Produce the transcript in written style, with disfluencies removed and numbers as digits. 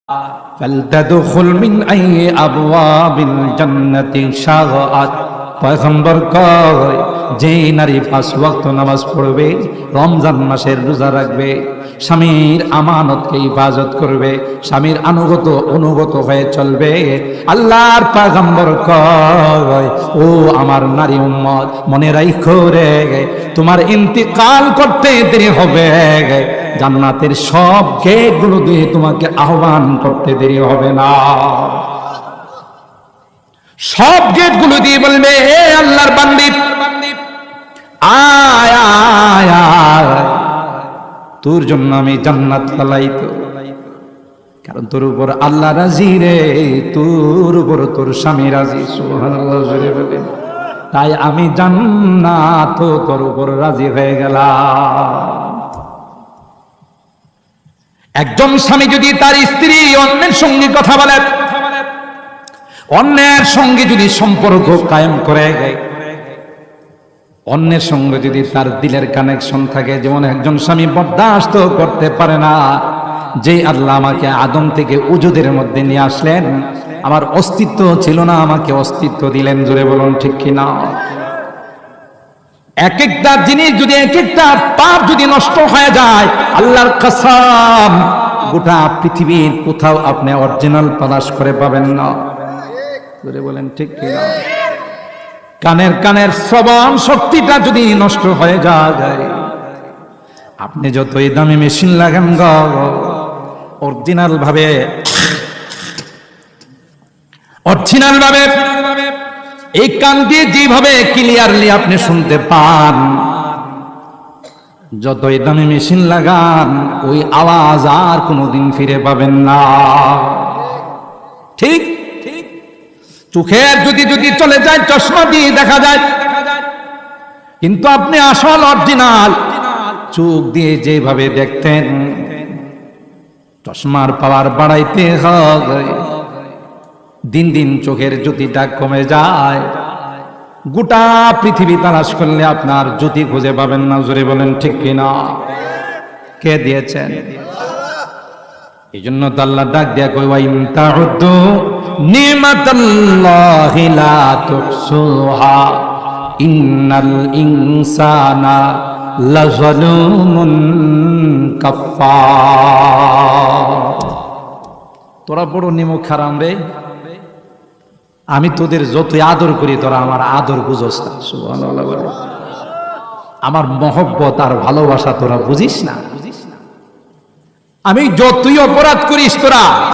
فلتدخل من أي أبواب الجنة شاءت পয়গম্বর কয় যে নারী 5 ওয়াক্ত নামাজ পড়বে, রমজান মাসের রোজা রাখবে, স্বামীর আমানতকে হিফাজত করবে, স্বামীর অনুগত হয়ে চলবে, আল্লাহর পয়গম্বর কয় ও আমার নারী উম্মত মনে রাখো রে, তোমার ইন্তিকাল করতে দেরি হবে, জান্নাতের সব গেটগুলো দিয়ে তোমাকে আহ্বান করতে দেরি হবে না। সব গেটগুলো দিয়ে বলবে হে আল্লাহর বান্দী আয় আয় আয়, তোর জন্য আমি জান্নাত লালাইতো, কারণ তোর উপর আল্লাহ রাজি রে, তোর উপর তোর স্বামী রাজি। সুবহানাল্লাহ জোরে বলেন। তাই আমি জান্নাত তোর উপর রাজি হয়ে গেলাম। একজন স্বামী যদি তার স্ত্রী অন্যের সঙ্গে কথা বলে, অন্যের সঙ্গে যদি সম্পর্ক কায়েম করে, অন্যের সঙ্গে যদি তার দিলের কানেকশন থাকে, যেমন একজন স্বামী বরদাস্ত করতে পারে না যে আল্লাহ আমাকে আদম থেকে উজুদের মধ্যে নিয়ে আসলেন, আমার অস্তিত্ব ছিল না, আমাকে অস্তিত্ব দিলেন। জোরে বলুন ঠিক কিনা? এক একটা জিনিস যদি, এক একটা পাপ যদি নষ্ট হয়ে যায়, আল্লাহর কসম গোটা পৃথিবীর কোথাও আপনি অরিজিনাল তালাশ করে পাবেন না। জোরে বলেন ঠিক কিনা? কানের শ্রবণ শক্তিটা যদি নষ্ট হয়ে যায়, আপনি যতই দামি মেশিন লাগান গো, অরিজিনাল ভাবে এই কান দিয়ে যেভাবে ক্লিয়ারলি আপনি শুনতে পান, যতই দামি মেশিন লাগান ওই আওয়াজ আর কোনোদিন ফিরে পাবেন না। ঠিক চোখের যদি চলে যায়, চশমা দিয়ে দেখা যায়, কিন্তু আপনি আসল অরিজিনাল চোখ দিয়ে যেভাবে দেখতেন, চশমার পাওয়ার বাড়াইতে হয়, দিন দিন চোখের জ্যোতিটা কমে যায়, গোটা পৃথিবী তালাশ করলে আপনার জ্যোতি খুঁজে পাবেন না। জোরে বলেন ঠিক কিনা? কে দিয়েছেন? এই জন্য তো আল্লাহ ডাক দিয়া কই ওয়া ইন তাউদ্দু নিমাতাল্লাহি লা তুহসুহা ইন্নাল ইনসানা লাযালুমুন কাফফার। তোরা বড় নিমক হারাম রে, আমি তোদের যতই আদর করি তোরা আমার আদর বুঝোস না। সুবহানাল্লাহ বলে, আমার মহব্বত আর ভালোবাসা তোরা বুঝিস না। আমি যতই অপরাধ করিস তোরা